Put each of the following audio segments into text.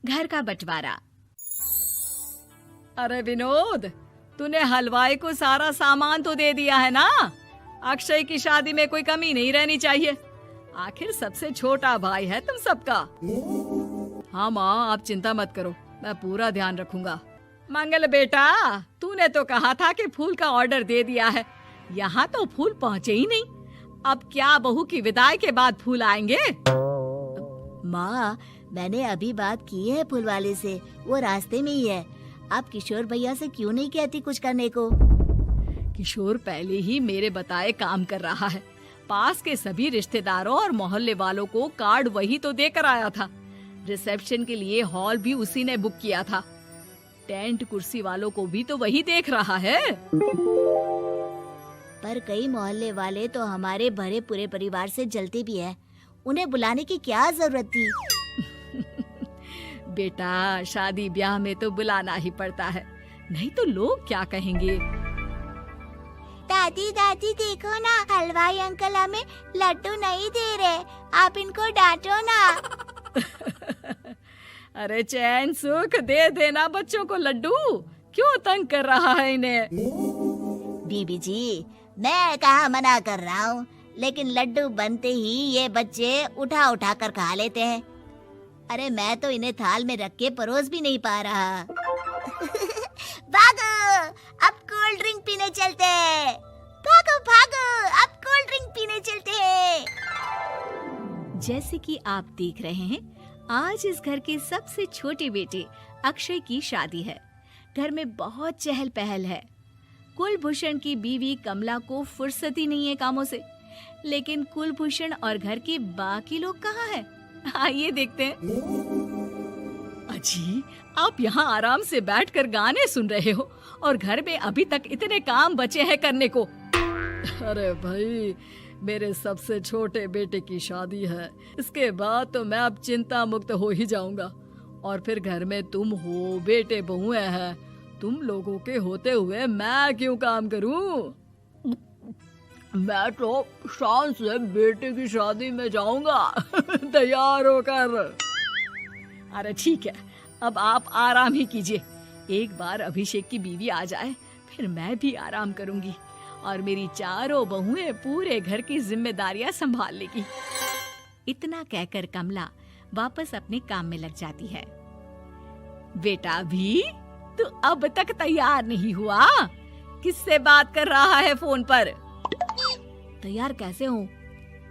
घर का बंटवारा। अरे विनोद, तूने हलवाई को सारा सामान तो दे दिया है ना? अक्षय की शादी में कोई कमी नहीं रहनी चाहिए। आखिर सबसे छोटा भाई है तुम सबका। हाँ माँ, आप चिंता मत करो, मैं पूरा ध्यान रखूंगा। मंगल बेटा, तूने तो कहा था कि फूल का ऑर्डर दे दिया है, यहाँ तो फूल पहुँचे ही नहीं। अब क्या बहू की विदाई के बाद फूल आएंगे? माँ, मैंने अभी बात की है फूल वाले से, वो रास्ते में ही है। आप किशोर भैया से क्यों नहीं कहती कुछ करने को? किशोर पहले ही मेरे बताए काम कर रहा है। पास के सभी रिश्तेदारों और मोहल्ले वालों को कार्ड वही तो देकर आया था। रिसेप्शन के लिए हॉल भी उसी ने बुक किया था। टेंट कुर्सी वालों को भी तो वही देख रहा है। पर कई मोहल्ले वाले तो हमारे भरे पूरे परिवार से जलते भी हैं। उन्हें बुलाने की क्या जरूरत थी? बेटा, शादी ब्याह में तो बुलाना ही पड़ता है, नहीं तो लोग क्या कहेंगे। दादी दादी देखो ना, हलवाई अंकल हमें लड्डू नहीं दे रहे, आप इनको डांटो ना। अरे चैन सुख दे देना बच्चों को लड्डू, क्यों तंग कर रहा है इन्हें? बीबी जी, मैं कहाँ मना कर रहा हूँ, लेकिन लड्डू बनते ही ये बच्चे उठा उठा कर खा लेते हैं। अरे मैं तो इन्हें थाल में रख के परोस भी नहीं पा रहा। भागो, अब कोल्ड ड्रिंक पीने चलते हैं। भागो भागो, अब कोल्ड ड्रिंक पीने चलते हैं। जैसे कि आप देख रहे हैं, आज इस घर के सबसे छोटे बेटे अक्षय की शादी है। घर में बहुत चहल पहल है। कुलभूषण की बीवी कमला को फुर्सत ही नहीं है कामों से, लेकिन कुलभूषण और घर के बाकी लोग कहाँ हैं? आइए देखते हैं। अजी, आप यहाँ आराम से बैठकर गाने सुन रहे हो और घर में अभी तक इतने काम बचे हैं करने को। अरे भाई, मेरे सबसे छोटे बेटे की शादी है, इसके बाद तो मैं अब चिंता मुक्त हो ही जाऊंगा। और फिर घर में तुम हो, बेटे बहुएं हैं, तुम लोगों के होते हुए मैं क्यों काम करूं? मैं तो शान से बेटे की शादी में जाऊंगा तैयार होकर। अरे ठीक है, अब आप आराम ही कीजिए। एक बार अभिषेक की बीवी आ जाए, फिर मैं भी आराम करूंगी और मेरी चारों बहुएं पूरे घर की जिम्मेदारियां संभाल लेगी। इतना कहकर कमला वापस अपने काम में लग जाती है। बेटा भी, तू अब तक तैयार नहीं हुआ? किससे बात कर रहा है फोन पर? तैयार कैसे हूँ?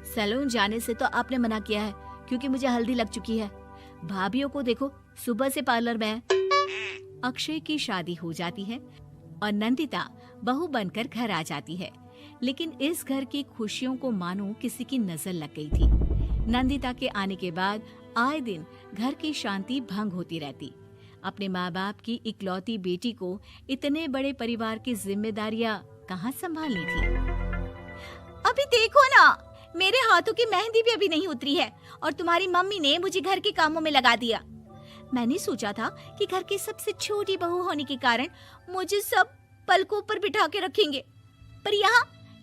सैलून जाने से तो आपने मना किया है, क्योंकि मुझे हल्दी लग चुकी है। भाभीयों को देखो, सुबह से पार्लर में है। अक्षय की शादी हो जाती है और नंदिता बहू बनकर घर आ जाती है, लेकिन इस घर की खुशियों को मानो किसी की नजर लग गई थी। नंदिता के आने के बाद आए दिन घर की शांति भंग होती रहती। अपने माँ बाप की इकलौती बेटी को इतने बड़े परिवार की जिम्मेदारियां कहाँ संभालनी थी? अभी देखो ना, मेरे हाथों की मेहंदी भी अभी नहीं उतरी है और तुम्हारी मम्मी ने मुझे घर के कामों में लगा दिया। मैंने सोचा था कि घर की सबसे छोटी बहू होने के कारण मुझे सब पलकों पर बिठा के रखेंगे, पर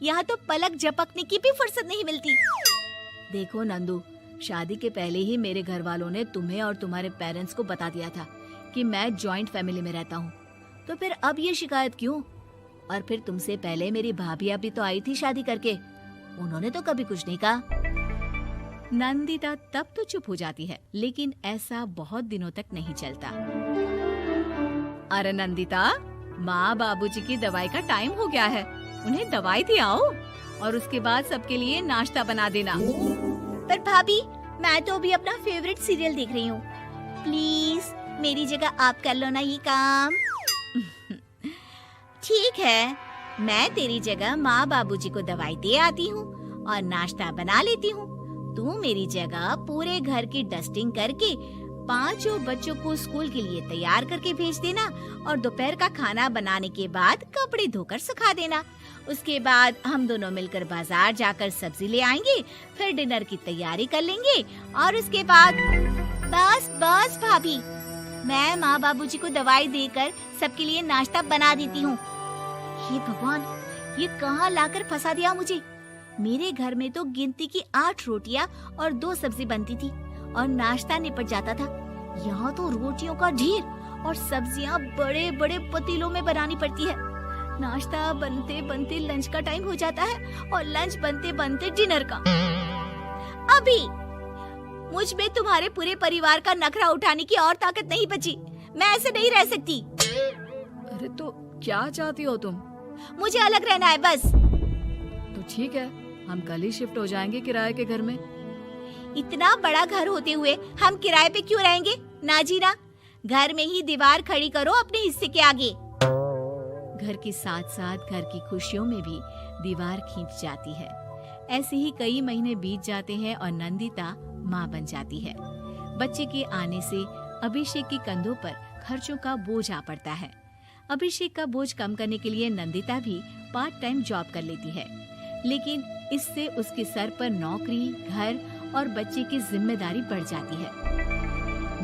यहाँ तो पलक झपकने की भी फुर्सत नहीं मिलती। देखो नंदू, शादी के पहले ही मेरे घर वालों ने तुम्हें और तुम्हारे पेरेंट्स को बता दिया था कि मैं जॉइंट फैमिली में रहता हूँ, तो फिर अब ये शिकायत क्यों? और फिर तुमसे पहले मेरी भाभी भी तो आई थी शादी करके, उन्होंने तो कभी कुछ नहीं कहा। नंदिता तब तो चुप हो जाती है, लेकिन ऐसा बहुत दिनों तक नहीं चलता। अरे नंदिता, माँ बाबूजी की दवाई का टाइम हो गया है, उन्हें दवाई दी आओ और उसके बाद सबके लिए नाश्ता बना देना। पर भाभी, मैं तो अभी अपना फेवरेट सीरियल देख रही हूँ, प्लीज मेरी जगह आप कर लो ना ये काम। ठीक है, मैं तेरी जगह माँ बाबूजी को दवाई दे आती हूँ और नाश्ता बना लेती हूँ। तू मेरी जगह पूरे घर की डस्टिंग करके 5 बच्चों को स्कूल के लिए तैयार करके भेज देना और दोपहर का खाना बनाने के बाद कपड़े धोकर सुखा देना। उसके बाद हम दोनों मिलकर बाजार जाकर सब्जी ले आएंगे, फिर डिनर की तैयारी कर लेंगे और उसके बाद बस भाभी, मैं माँ बाबूजी को दवाई देकर सबके लिए नाश्ता बना देती हूँ। हे भगवान, ये कहाँ लाकर फंसा दिया मुझे। मेरे घर में तो गिनती की 8 रोटियां और 2 सब्जी बनती थी और नाश्ता निपट जाता था, यहाँ तो रोटियों का ढेर और सब्जियाँ बड़े बड़े पतीलों में बनानी पड़ती है। नाश्ता बनते बनते लंच का टाइम हो जाता है और लंच बनते बनते डिनर का। अभी मुझ में तुम्हारे पूरे परिवार का नखरा उठाने की और ताकत नहीं बची। मैं ऐसे नहीं रह सकती। अरे तो क्या चाहती हो तुम? मुझे अलग रहना है बस। तो ठीक है, हम कल ही शिफ्ट हो जाएंगे किराए के घर में। इतना बड़ा घर होते हुए हम किराए पे क्यों रहेंगे? ना जी ना, घर में ही दीवार खड़ी करो अपने हिस्से के आगे। घर के साथ साथ घर की खुशियों में भी दीवार खींच जाती है। ऐसे ही कई महीने बीत जाते हैं और नंदिता माँ बन जाती है। बच्चे के आने से अभिषेक के कंधों पर खर्चों का बोझ आ पड़ता है। अभिषेक का बोझ कम करने के लिए नंदिता भी पार्ट टाइम जॉब कर लेती है, लेकिन इससे उसके सर पर नौकरी, घर और बच्चे की जिम्मेदारी बढ़ जाती है।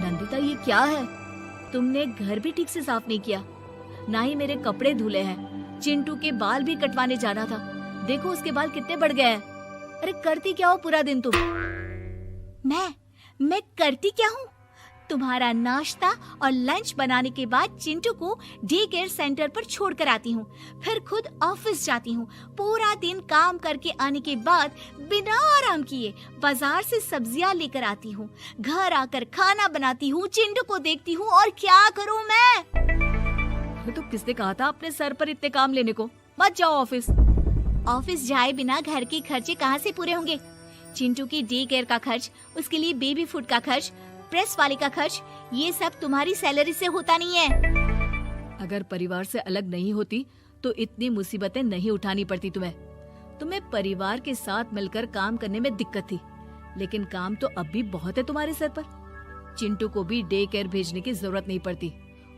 नंदिता, ये क्या है? तुमने घर भी ठीक से साफ नहीं किया, ना ही मेरे कपड़े धुले हैं। चिंटू के बाल भी कटवाने जाना था, देखो उसके बाल कितने बढ़ गए हैं। अरे करती क्या हो पूरा दिन तुम? मैं करती क्या हूँ? तुम्हारा नाश्ता और लंच बनाने के बाद चिंटू को डे केयर सेंटर पर छोड़ कर आती हूँ, फिर खुद ऑफिस जाती हूँ। पूरा दिन काम करके आने के बाद बिना आराम किए बाजार से सब्जियाँ लेकर आती हूँ, घर आकर खाना बनाती हूँ, चिंटू को देखती हूँ और क्या करूँ मैं? तो किसने कहा था अपने सर पर इतने काम लेने को? मत जाओ ऑफिस। ऑफिस जाए बिना घर के खर्चे कहाँ से पूरे होंगे? चिंटू की डे केयर का खर्च, उसके लिए बेबी फूड का खर्च, प्रेस वाले का खर्च, ये सब तुम्हारी सैलरी से होता नहीं है। अगर परिवार से अलग नहीं होती तो इतनी मुसीबतें नहीं उठानी पड़ती तुम्हें परिवार के साथ मिलकर काम करने में दिक्कत थी, लेकिन काम तो अब भी बहुत है तुम्हारे सर पर। चिंटू को भी डे केयर भेजने की जरूरत नहीं पड़ती।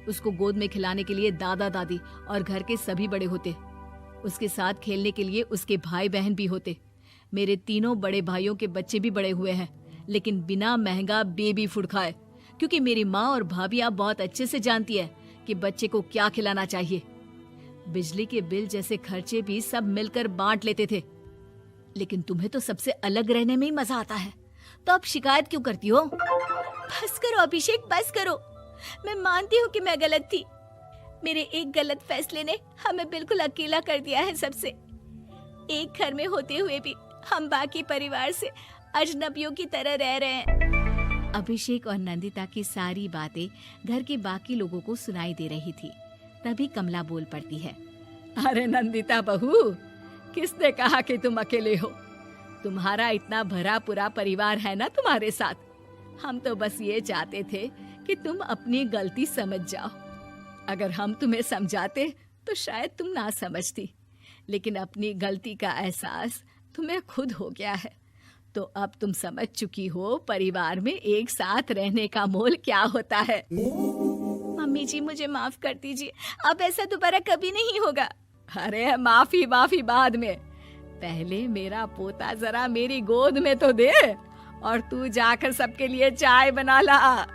उसको गोद में खिलाने के लिए दादा दादी और घर के सभी बड़े होते। उसके साथ खेलने के लिए उसके भाई बहन भी होते। मेरे तीनों बड़े भाइयों के बच्चे भी बड़े हुए हैं, लेकिन बिना महंगा बेबी फूड खाए, क्योंकि मेरी माँ और भाभियाँ बहुत अच्छे से जानती है कि बच्चे को क्या खिलाना चाहिए। बिजली के बिल जैसे खर्चे भी सब मिलकर बांट लेते थे, लेकिन तुम्हें तो सबसे अलग रहने में ही मजा आता है, तो अब शिकायत क्यों करती हो? बस करो अभिषेक, बस करो। मैं मानती हूँ कि मैं गलत थी। मेरे एक गलत फैसले ने हमें बिल्कुल अकेला कर दिया है सबसे। एक घर में होते हुए भी हम बाकी परिवार से अजनबियों की तरह रह रहे हैं। अभिषेक और नंदिता की सारी बातें घर के बाकी लोगों को सुनाई दे रही थी। तभी कमला बोल पड़ती है। अरे नंदिता बहू, किसने कहा कि तुम अकेले हो? तुम्हारा इतना भरा पूरा परिवार है ना तुम्हारे साथ। हम तो बस ये चाहते थे कि तुम अपनी गलती समझ जाओ। अगर हम तुम्हें समझाते तो शायद तुम ना समझती, लेकिन अपनी गलती का एहसास तुम्हें खुद हो गया है, तो अब तुम समझ चुकी हो परिवार में एक साथ रहने का मोल क्या होता है। मम्मी जी, मुझे माफ कर दीजिए, अब ऐसा दोबारा कभी नहीं होगा। अरे माफी बाद में, पहले मेरा पोता जरा मेरी गोद में तो दे, और तू जाकर सबके लिए चाय बना ला।